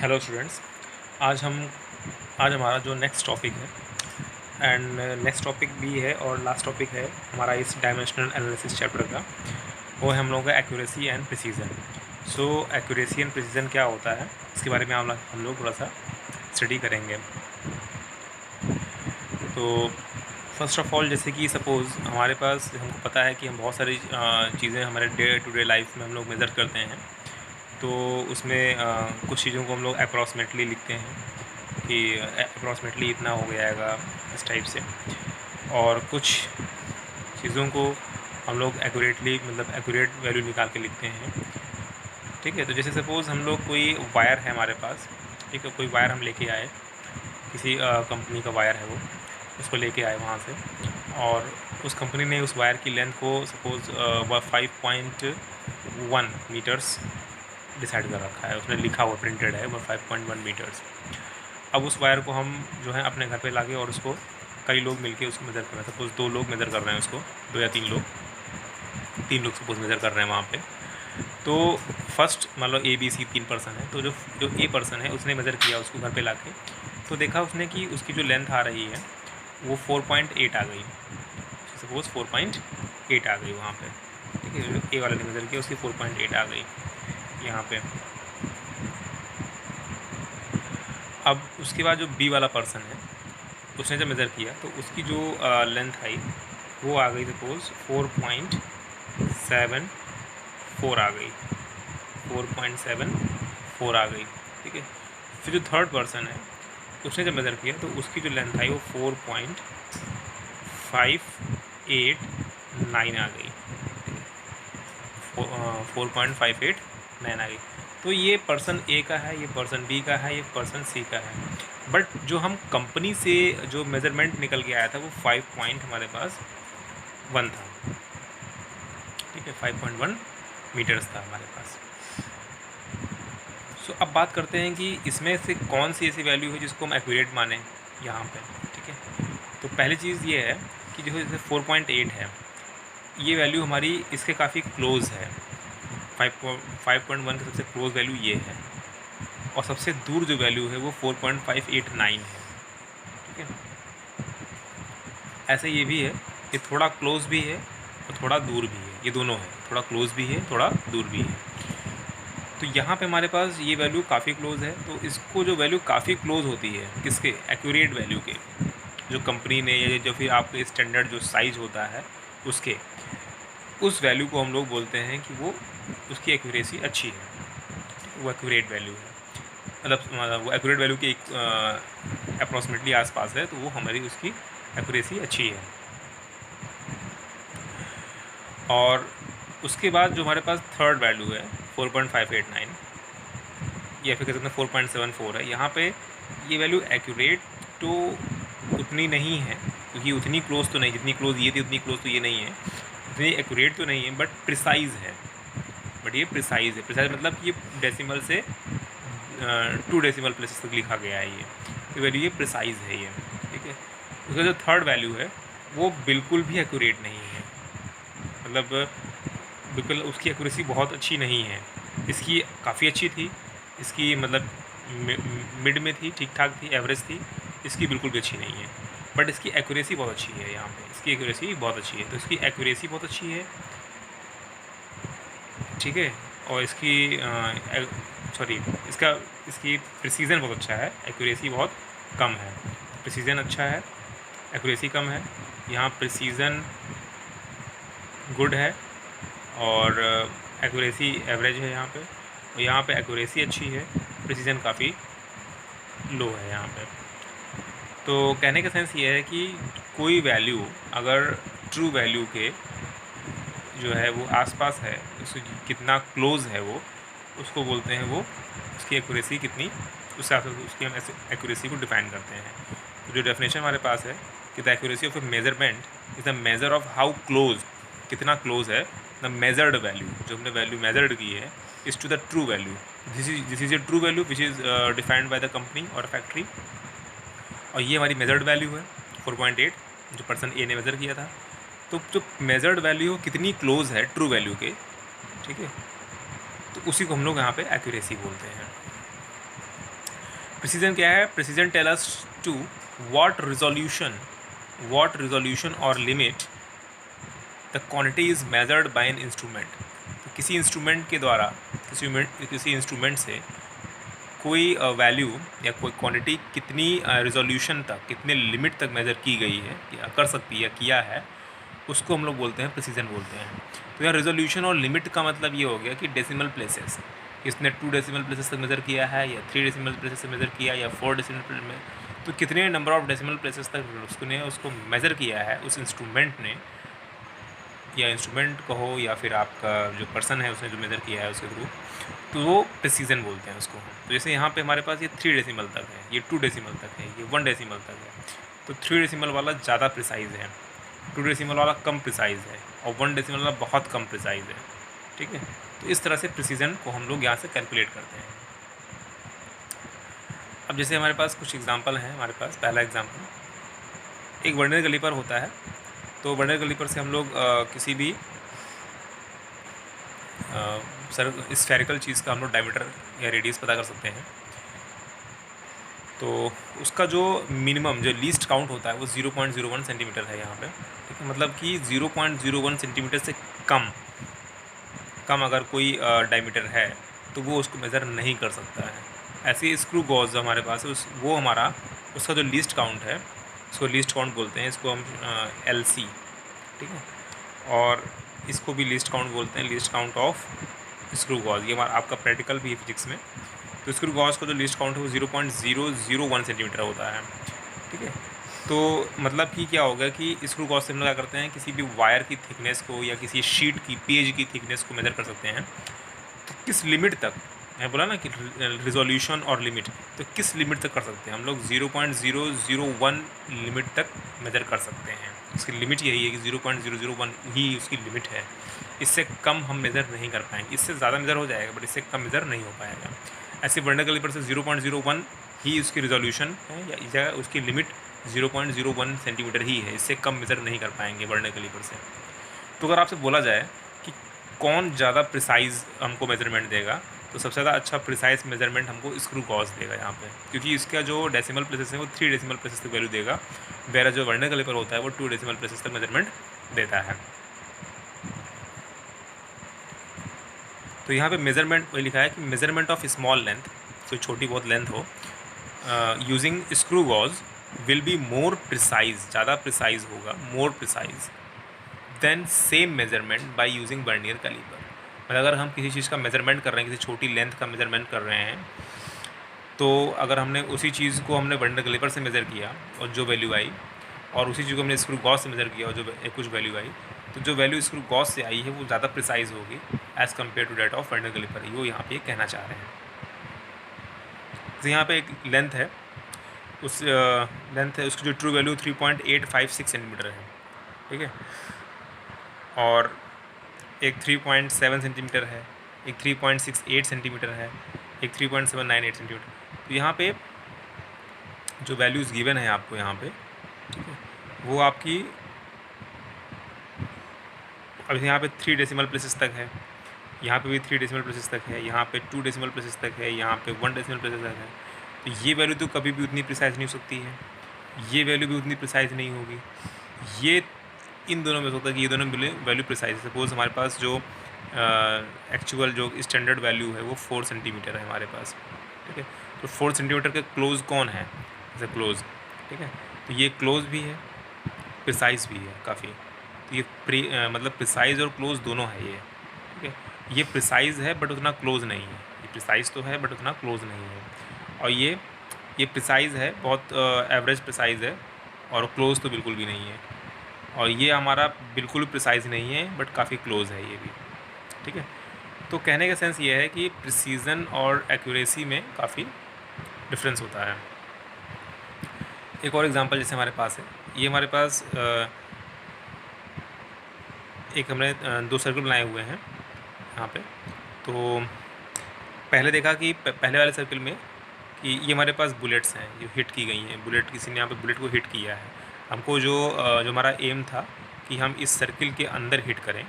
Hello students. आज हमारा जो नेक्स्ट टॉपिक है एंड नेक्स्ट टॉपिक भी है और लास्ट टॉपिक है हमारा इस डायमेंशनल एनालिसिस चैप्टर का, वो है हम लोगों का accuracy and precision. So accuracy and precision क्या होता है, इसके बारे में हम लोग थोड़ा सा स्टडी करेंगे। तो फर्स्ट ऑफ ऑल, जैसे कि सपोज़ हमारे पास, हमको पता है कि हम बहुत सारी चीज़ें हमारे डे टू डे लाइफ में हम लोग मेज़र करते हैं। तो उसमें कुछ चीज़ों को हम लोग अप्रॉक्सीमेटली लिखते हैं कि अप्रॉक्सीमेटली इतना हो जाएगा, इस टाइप से। और कुछ चीज़ों को हम लोग एक्यूरेटली, मतलब एक्यूरेट वैल्यू निकाल के लिखते हैं। ठीक है। तो जैसे सपोज़ हम लोग, कोई वायर है हमारे पास, ठीक है, कोई वायर हम लेके आए, किसी कंपनी का वायर है, वो उसको लेके आए वहाँ से, और उस कंपनी ने उस वायर की लेंथ को सपोज़ 5.1 मीटर्स डिसाइड कर रखा है, उसने लिखा हुआ प्रिंटेड है वो 5.1 मीटर्स। अब उस वायर को हम जो है अपने घर पे लाके, और उसको कई लोग मिलके उसको मेज़र कर रहे हैं। सपोज़ 2 लोग मेज़र कर रहे हैं उसको, 2 या 3 लोग सपोज़ मेज़र कर रहे हैं वहाँ पे। तो फर्स्ट मान लो ABC 3 पर्सन है, तो जो ए पर्सन है उसने मेज़र किया उसको घर पे लाके, तो देखा उसने कि उसकी जो लेंथ आ रही है वो 4.8 आ गई। सपोज़ 4.8 आ गई वहाँ पे, ठीक है। जो ए वाले ने मेज़र किया उसकी 4.8 आ गई यहाँ पे। अब उसके बाद जो बी वाला पर्सन है, उसने जब मेज़र किया तो उसकी जो लेंथ आई वो आ गई सपोज़ 4.74 आ गई, 4.74 आ गई, ठीक है। फिर जो थर्ड पर्सन है, उसने जब मेज़र किया तो उसकी जो लेंथ आई वो 4.589 आ गई, 4.589 आ गई। तो ये पर्सन ए का है, ये पर्सन बी का है, ये पर्सन सी का है। बट जो हम कंपनी से जो मेज़रमेंट निकल के आया था वो 5 पॉइंट हमारे पास 1 था, ठीक है, 5.1 मीटर्स था हमारे पास। सो अब बात करते हैं कि इसमें से कौन सी ऐसी वैल्यू है जिसको हम एक्यूरेट माने यहाँ पे, ठीक है। तो पहली चीज़ ये है कि जो जैसे 4.8 है, ये वैल्यू हमारी इसके काफ़ी क्लोज़ है। 5.1 की सबसे क्लोज वैल्यू ये है, और सबसे दूर जो वैल्यू है वो 4.589 है, ठीक है। ऐसे ये भी है, ये थोड़ा क्लोज भी है और थोड़ा दूर भी है, ये दोनों है, थोड़ा क्लोज भी है, थोड़ा दूर भी है। तो यहाँ पे हमारे पास ये वैल्यू काफ़ी क्लोज है, तो इसको जो वैल्यू काफ़ी क्लोज होती है किसके, एक्यूरेट वैल्यू के, जो कंपनी ने या जो फिर आपके स्टैंडर्ड जो साइज़ होता है उसके, उस वैल्यू को हम लोग बोलते हैं कि वो, उसकी एक्यूरेसी अच्छी है, वो एक्यूरेट वैल्यू है। मतलब वो एक्यूरेट वैल्यू के अप्रॉक्सीमेटली आसपास है, तो वो हमारी उसकी एक्यूरेसी अच्छी है। और उसके बाद जो हमारे पास थर्ड वैल्यू है 4.589, या फिर कह सकते हैं 4.74 है, यहाँ पे ये वैल्यू एक्यूरेट तो उतनी नहीं है, क्योंकि उतनी क्लोज तो नहीं, जितनी क्लोज ये थी उतनी क्लोज तो ये नहीं है, उतनी एक्यूरेट तो नहीं है, बट प्रिसाइज़ है। बट ये प्रिसाइज़ है, प्रिसाइज़ मतलब ये डेसिमल से 2 डेसिमल प्लेसेस तक लिखा गया है ये वैल्यू, ये प्रिसाइज़ है ये, ठीक है। उसका जो थर्ड वैल्यू है वो बिल्कुल भी एक्यूरेट नहीं है, मतलब बिल्कुल उसकी एक्यूरेसी बहुत अच्छी नहीं है। इसकी काफ़ी अच्छी थी, इसकी मतलब मिड में थी, ठीक ठाक थी, एवरेज थी, इसकी बिल्कुल भी अच्छी नहीं है। बट इसकी एक्यूरेसी बहुत अच्छी है, यहाँ पे इसकी एक्यूरेसी बहुत अच्छी है, तो इसकी एक्यूरेसी बहुत अच्छी है, ठीक है। और इसकी इसकी प्रिसीजन बहुत अच्छा है, एक्यूरेसी बहुत कम है। प्रिसीजन अच्छा है, एक्यूरेसी कम है। यहाँ प्रिसीजन गुड है और एक्यूरेसी एवरेज है यहाँ पे, और यहाँ पे एक्यूरेसी अच्छी है, प्रिसीजन काफ़ी लो है यहाँ पे। तो कहने का सेंस ये है कि कोई वैल्यू अगर ट्रू वैल्यू के जो है वो आसपास है, उससे कितना क्लोज है वो, उसको बोलते हैं वो, उसकी एक्यूरेसी कितनी, उस हिसाब से उसकी हम एक्यूरेसी को डिफाइन करते हैं। तो जो डेफिनेशन हमारे पास है कि the accuracy of a measurement is the measure of how close, कितना क्लोज है, द मेजर्ड वैल्यू, जो हमने वैल्यू मेजर्ड की है, is to the true value. This is a true value which is defined by the company और factory, और ये हमारी मेजर्ड वैल्यू है 4.8 जो पर्सन ए ने मेज़र किया था। तो जो मेजर्ड वैल्यू कितनी क्लोज है ट्रू वैल्यू के, ठीक है, तो उसी को हम लोग यहाँ पे एक्यूरेसी बोलते हैं। प्रिसीजन क्या है? Precision tell us to what resolution और limit the quantity is measured by an instrument. तो किसी इंस्ट्रूमेंट के द्वारा किसी इंस्ट्रूमेंट से कोई वैल्यू या कोई क्वांटिटी कितनी रिजोल्यूशन तक, कितने लिमिट तक मेज़र की गई है या कर सकती है, किया है, उसको हम लोग बोलते हैं प्रिसीजन बोलते हैं। तो यहाँ रिजोल्यूशन और लिमिट का मतलब ये हो गया कि डेसिमल प्लेसेस, इसने 2 डेसिमल प्लेसेस तक मेज़र किया है या 3 डेसिमल प्लेसेस से मेज़र किया या 4 डेसिमल प्लेसेस में, तो कितने नंबर ऑफ डेसिमल प्लेसेस तक उसको मेज़र किया है उस इंस्ट्रूमेंट ने, या इंस्ट्रूमेंट कहो या फिर आपका जो पर्सन है उसने जो मेज़र किया है उसके थ्रू, तो वो प्रिसीजन बोलते हैं उसको। तो जैसे यहाँ पे हमारे पास ये 3 डेसिमल तक है, ये 2 डेसिमल तक है, ये 1 डेसिमल तक है, तो 3 डेसिमल वाला ज़्यादा प्रिसाइज़ है, 2 डेसिमल वाला कम प्रिसाइज़ है और 1 डेसिमल वाला बहुत कम प्रिसाइज़ है। ठीक है, तो इस तरह से प्रिसीजन को हम लोग यहाँ से कैलकुलेट करते हैं। अब जैसे हमारे पास कुछ एग्जांपल हैं, हमारे पास पहला एग्जांपल एक वर्नियर कैलिपर होता है। तो वर्नियर कैलिपर से हम लोग किसी भी स्फेरिकल चीज़ का हम लोग डायमीटर या रेडियस पता कर सकते हैं। तो उसका जो मिनिमम जो लीस्ट काउंट होता है वो 0.01 सेंटीमीटर है यहाँ पे। ठीक है, मतलब कि 0.01 सेंटीमीटर से कम अगर कोई डायमीटर है तो वो उसको मेज़र नहीं कर सकता है। ऐसे स्क्रू गॉज हमारे पास है, उसका जो लीस्ट काउंट है उसको लीस्ट काउंट बोलते हैं, इसको हम LC, ठीक है, और इसको भी लीस्ट काउंट बोलते हैं, least count of screw gauge. ये हमारा आपका प्रैक्टिकल भी है फिजिक्स में। तो स्क्रू गॉज का जो लीस्ट काउंट है वो 0.001 सेंटीमीटर होता है। ठीक है, तो मतलब कि क्या होगा कि स्क्रू गॉज से हम लोग क्या करते हैं, किसी भी वायर की थिकनेस को या किसी शीट की पेज की थिकनेस को मेज़र कर सकते हैं। तो किस लिमिट तक, मैं बोला ना कि रिजोल्यूशन और लिमिट, तो किस लिमिट तक कर सकते हैं हम लोग? 0.001 लिमिट तक मेज़र कर सकते हैं। उसकी लिमिट यही है कि 0.001 ही उसकी लिमिट है। इससे कम हम मेज़र नहीं कर पाएंगे, इससे ज़्यादा मेज़र हो जाएगा बट इससे कम मेज़र नहीं हो पाएगा। ऐसे वर्नियर कैलिपर से 0.01 ही उसकी रिजोल्यूशन है या इस जगह उसकी लिमिट 0.01 सेंटीमीटर ही है, इससे कम मेज़र नहीं कर पाएंगे वर्नियर कैलिपर से। तो अगर आपसे बोला जाए कि कौन ज़्यादा प्रिसाइज़ हमको मेज़रमेंट देगा, तो सबसे ज़्यादा अच्छा प्रिसाइज मेज़रमेंट हमको स्क्रू गॉज देगा यहाँ पे, क्योंकि इसका जो डेसिमल प्लेसेस है वो 3 डेसिमल प्लेसेस तक वैल्यू देगा, वेरा जो वर्नियर कैलिपर होता है वो 2 डेसिमल प्लेसेस तक मेज़रमेंट देता है। तो यहाँ पे मेज़रमेंट वही लिखा है कि मेज़रमेंट ऑफ स्मॉल लेंथ, तो छोटी बहुत लेंथ हो, using screw gauge will be more precise, ज़्यादा प्रिसाइज होगा, more precise than same measurement by using vernier caliper. मतलब अगर हम किसी चीज़ का मेज़रमेंट कर रहे हैं, किसी छोटी लेंथ का मेज़रमेंट कर रहे हैं, तो अगर हमने उसी चीज़ को हमने वर्नियर कैलिपर से मेज़र किया और जो वैल्यू आई, और उसी चीज़ को हमने स्क्रू गॉज से मेज़र किया और जो कुछ वैल्यू आई, तो जो वैल्यू स्क्रू गॉज से आई है वो ज़्यादा प्रिसाइज होगी as compare to that of vernier caliper. वो यहाँ पे कहना चाह रहे हैं। तो यहाँ पे एक लेंथ है, उस लेंथ है, उसकी जो ट्रू वैल्यू 3.856 सेंटीमीटर है। ठीक है, और एक 3.7 सेंटीमीटर है, एक 3.68 सेंटीमीटर है, एक 3.798 सेंटीमीटर। तो यहाँ पे जो वैल्यूज़ गिवन है आपको यहाँ पे, ठीक है, वो आपकी अब यहाँ पे 3 डेसिमल प्लेसेस तक है, यहाँ पे भी 3 डेसिमल प्लेसेस तक है, यहाँ पे 2 डेसिमल प्लेसेस तक है, यहाँ पे 1 डेसिमल प्लेसेस तक है। तो ये वैल्यू तो कभी भी उतनी प्रिसाइज नहीं हो सकती है, ये वैल्यू भी उतनी प्रिसाइज नहीं होगी। ये इन दोनों में हो सकता है कि ये दोनों वैल्यू प्रिसाइज है। सपोज़ हमारे पास जो एक्चुअल जो स्टैंडर्ड वैल्यू है वो 4 सेंटीमीटर है हमारे पास। ठीक है, तो 4 सेंटीमीटर के क्लोज कौन है? जैसे क्लोज, ठीक है, तो ये क्लोज भी है, प्रिसाइज भी है काफ़ी। तो ये मतलब प्रिसाइज और क्लोज दोनों है ये। ठीक है, ये प्रिसाइज है बट उतना क्लोज नहीं है, ये प्रिसाइज तो है बट उतना क्लोज नहीं है। और ये प्रिसाइज है, बहुत एवरेज प्रिसाइज है, और क्लोज तो बिल्कुल भी नहीं है। और ये हमारा बिल्कुल प्रिसाइज नहीं है बट काफ़ी क्लोज है ये भी। ठीक है, तो कहने का सेंस ये है कि प्रिसीजन और एक्यूरेसी में काफ़ी डिफरेंस होता है। एक और एग्जांपल जैसे हमारे पास है, ये हमारे पास एक हमने 2 सर्कल बनाए हुए हैं यहाँ पे। तो पहले देखा कि पहले वाले सर्कल में कि ये हमारे पास बुलेट्स हैं जो हिट की गई हैं, बुलेट किसी ने यहाँ पे बुलेट को हिट किया है। हमको जो हमारा एम था कि हम इस सर्किल के अंदर हिट करें,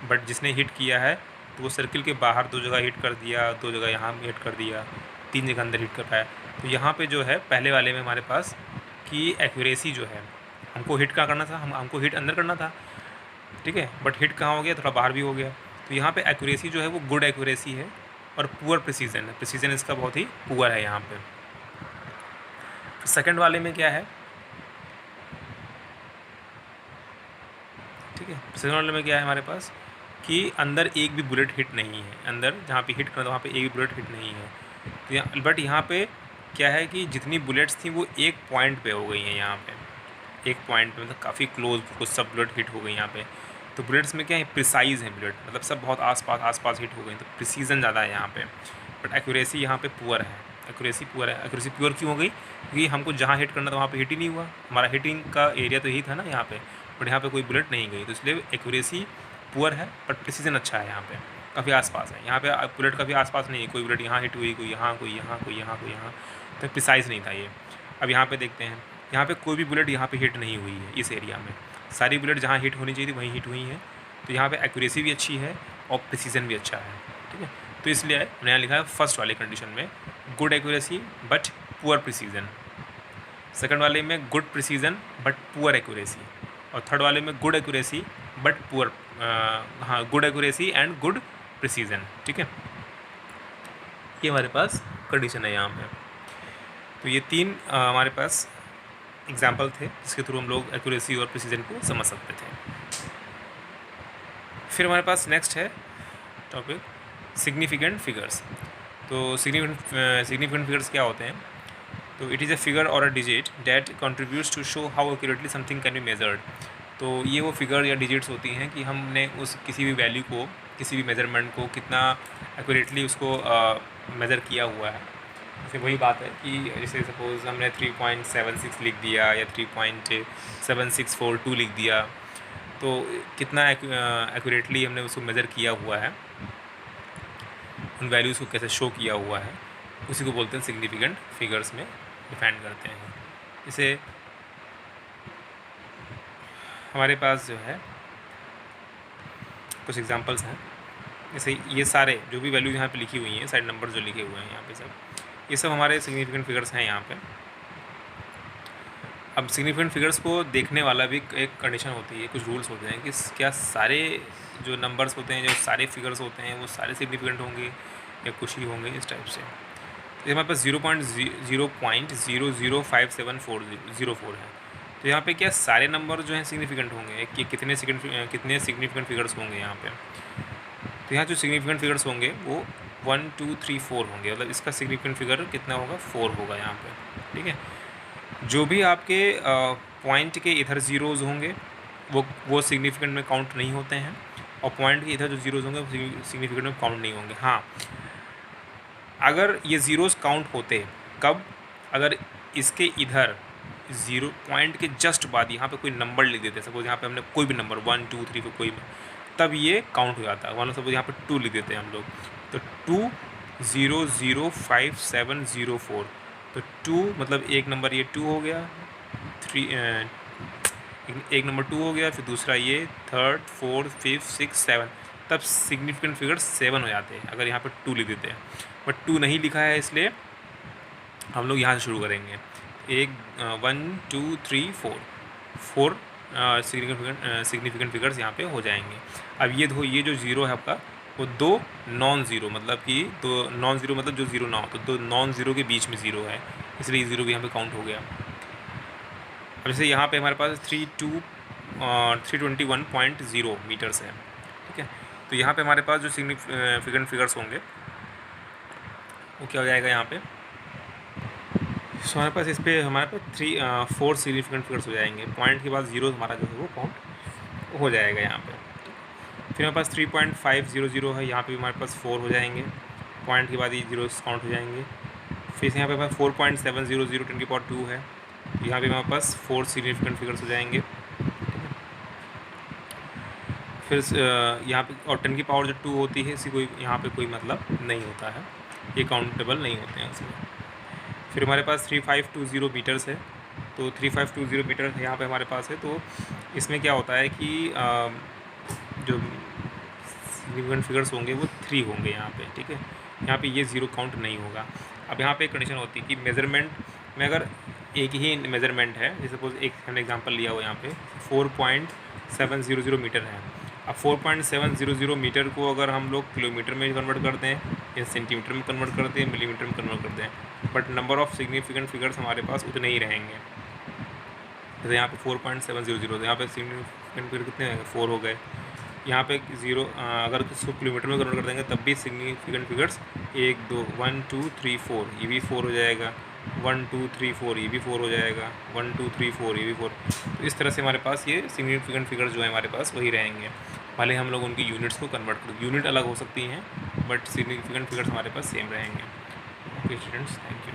बट जिसने हिट किया है तो वो सर्किल के बाहर 2 जगह हिट कर दिया, 2 जगह यहाँ हिट कर दिया, 3 जगह अंदर हिट कर पाया। तो यहाँ पे जो है पहले वाले में हमारे पास कि एक्यूरेसी जो है, हमको हिट कहाँ करना था, हमको हिट अंदर करना था, ठीक है, बट हिट कहाँ हो गया, थोड़ा बाहर भी हो गया। तो यहाँ पे एक्यूरेसी जो है वो गुड एक्यूरेसी है और पुअर प्रिसीजन है, प्रिसीजन इसका बहुत ही पुअर है यहाँ पे। सेकंड वाले में क्या है, ठीक है, सेकंड वाले में क्या है हमारे पास कि अंदर एक भी बुलेट हिट नहीं है, अंदर जहाँ पे हिट करना था वहाँ पे एक भी बुलेट हिट नहीं है। तो बट यहाँ पे क्या है कि जितनी बुलेट्स थी वो एक पॉइंट पे हो गई हैं, यहाँ पे एक पॉइंट पे, मतलब काफ़ी क्लोज कुछ सब बुलेट हिट हो गई यहाँ पे। तो बुलेट्स में क्या है, प्रिसाइज है बुलेट, मतलब सब बहुत आसपास हिट हो गई, तो प्रिसीजन ज़्यादा है यहाँ पे। बट एक्यूरेसी यहाँ पे पुअर है, एक्यूरेसी पुअर है। एक्यूरेसी पुअर क्यों हो गई, क्योंकि हमको जहाँ हिट करना था वहाँ पे हिट ही नहीं हुआ, हमारा हिटिंग का एरिया तो यही था ना यहाँ पे, बट यहाँ पे कोई बुलेट नहीं गई, तो इसलिए एक्यूरेसी पुअर है, बट प्रिसीजन अच्छा है, यहाँ पे काफ़ी आसपास है। यहाँ पे बुलेट काफ़ी आसपास नहीं है, कोई बुलेट यहाँ हिट हुई, कोई यहाँ, कोई यहाँ, कोई यहाँ, कोई यहाँ, तो प्रिसाइज नहीं था ये। अब यहाँ पे देखते हैं, यहाँ पे कोई भी बुलेट यहाँ पे हिट नहीं हुई है इस एरिया में, सारी बुलेट जहाँ हिट होनी चाहिए थी वहीं हिट हुई हैं। तो यहाँ पे एक्यूरेसी भी अच्छी है और प्रिसीजन भी अच्छा है, ठीक है। तो इसलिए मैंने यहाँ लिखा है फर्स्ट वाले कंडीशन में good accuracy but poor precision, second वाले में good precision but poor accuracy, और थर्ड वाले में गुड एक्यूरेसी बट पुअर, हाँ, good accuracy and good precision, ठीक है। ये हमारे पास कंडीशन है यहाँ पे। तो ये तीन हमारे पास एग्जाम्पल थे जिसके थ्रू हम लोग एक्यूरेसी और प्रिसीजन को समझ सकते थे। फिर हमारे पास नेक्स्ट है टॉपिक सिग्निफिकेंट फिगर्स। तो सिग्निफिकेंट फिगर्स क्या होते हैं, तो it is a figure or a digit that contributes to show how accurately something can be measured. तो ये वो फिगर या डिजिट्स होती हैं कि हमने उस किसी भी वैल्यू को, किसी भी मेजरमेंट को कितना एक्यूरेटली उसको मेज़र किया हुआ है। जैसे वही बात है कि जैसे सपोज़ हमने 3.76 लिख दिया या 3.7642 लिख दिया, तो कितना एक्यूरेटली हमने उसको मेज़र किया हुआ है, उन वैल्यूज़ को कैसे शो किया हुआ है, उसी को बोलते हैं सिग्निफिकेंट फिगर्स में डिफाइन करते हैं। इसे हमारे पास जो है कुछ एग्जांपल्स हैं, जैसे ये सारे जो भी वैल्यूज़ यहाँ पे लिखी हुई हैं, सारे नंबर जो लिखे हुए हैं यहाँ पे सब, ये सब हमारे सिग्निफिकेंट फिगर्स हैं यहाँ पे। अब सिग्निफिकेंट फिगर्स को देखने वाला भी एक कंडीशन होती है, कुछ रूल्स होते हैं कि क्या सारे जो नंबर्स होते हैं, जो सारे फिगर्स होते हैं, वो सारे सिग्निफिकेंट होंगे या कुछ ही होंगे, इस टाइप से। तो हमारे पास 0.0057404 है, तो यहाँ पे क्या सारे नंबर जो हैं सिग्निफिकेंट होंगे कि कितने सिग्निफिकेंट फिगर्स होंगे यहाँ पे। तो यहाँ जो सिग्निफिकेंट फिगर्स होंगे वो 1 2 3 4 होंगे, मतलब इसका सिग्निफिकेंट फिगर कितना होगा, 4 होगा यहाँ पे, ठीक है। जो भी आपके पॉइंट के इधर ज़ीरोज़ होंगे वो सिग्निफिकेंट में काउंट नहीं होते हैं, और पॉइंट के इधर जो ज़ीरोज़ होंगे वो सिग्निफिकेंट में काउंट नहीं होंगे। हाँ, अगर ये ज़ीरोज़ काउंट होते कब, अगर इसके इधर ज़ीरो पॉइंट के जस्ट बाद यहाँ पे कोई नंबर लिख देते, सपोज यहाँ पे हमने कोई भी नंबर 1 2 3 कोई, तब ये काउंट हो जाता है। वन सपोज यहाँ पे 2 लिख देते हैं हम लोग, तो 2005704, तो 2 मतलब एक नंबर ये 2 हो गया, 3 एक नंबर 2 हो गया, फिर दूसरा ये, थर्ड, फोर्थ, फिफ्थ, 6, 7, तब सिग्निफिकेंट फिगर 7 हो जाते हैं अगर यहाँ पर 2 लिख देते हैं। बट 2 नहीं लिखा है, इसलिए हम लोग यहाँ से शुरू करेंगे। 1 2 3 4 सिग्निफिकेंट फिगर्स यहाँ पे हो जाएंगे। अब ये जो ज़ीरो है आपका, वो 2 नॉन ज़ीरो, मतलब कि 2 नॉन ज़ीरो मतलब जो ज़ीरो ना हो, तो 2 नॉन ज़ीरो के बीच में ज़ीरो है, इसलिए ज़ीरो भी यहाँ पे काउंट हो गया। अब जैसे यहाँ पे हमारे पास 321.0 मीटर्स है, ठीक है। तो यहाँ पे हमारे पास जो सिग्निफिकेंट फिगर्स होंगे वो क्या हो जाएगा यहाँ पे, सो हमारे पास इस पर हमारे पास 4 सिग्निफिकेंट फिगर्स हो जाएंगे। पॉइंट के बाद ज़ीरो हमारा जो है वो काउंट हो जाएगा यहाँ पे। फिर हमारे पास 3.500 है, यहाँ पे भी हमारे पास 4 हो जाएंगे, पॉइंट के बाद ये जीरो काउंट हो जाएंगे। फिर यहाँ पे हमारे 4.700 10⁻²है, यहाँ पे हमारे पास 4 सिग्निफिकेंट फिगर्स हो जाएंगे। फिर यहाँ पे और 10 की पावर जो 2 होती है, इसी कोई यहाँ पे कोई मतलब नहीं होता है, ये काउंटेबल नहीं होते हैं इसमें। फिर हमारे पास 3520 मीटर्स है, तो 3520 मीटर यहाँ पे हमारे पास है। तो इसमें क्या होता है कि जो सिग्निफिकेंट फिगर्स होंगे वो 3 होंगे यहाँ पे, ठीक है। यहाँ पे ये ज़ीरो काउंट नहीं होगा। अब यहाँ पे एक कंडीशन होती है कि मेज़रमेंट में अगर एक ही मेज़रमेंट है, जैसे सपोज एक हमने एग्जांपल लिया हो यहाँ पे 4.700 मीटर है। अब 4.700 मीटर को अगर हम लोग किलोमीटर में कन्वर्ट करते हैं या सेंटीमीटर में कन्वर्ट करते हैं, मिलीमीटर में कन्वर्ट करते हैं, but number of significant figures हमारे पास उतने ही रहेंगे। जैसे यहाँ पे 4.700, यहाँ पे सिग्निफिकेंट फिगर कितने हैं, 4 हो गए। यहाँ पे 0 अगर इसको किलोमीटर में कन्वर्ट कर देंगे तब भी सिग्निफिकेंट फिगर्स 1 2 1 2 3 4 ये भी 4 हो जाएगा, 1 2 3 4 ये भी 4 हो जाएगा, 1 2 3 4 ये भी 4। तो इस तरह से हमारे पास ये सिग्निफिकेंट फिगर्स जो है हमारे पास वही रहेंगे, भले हम लोग उनकी यूनिट्स को कन्वर्ट कर, यूनिट अलग हो सकती हैं बट सिग्निफिकेंट फिगर्स हमारे पास सेम रहेंगे। Okay students, thank you.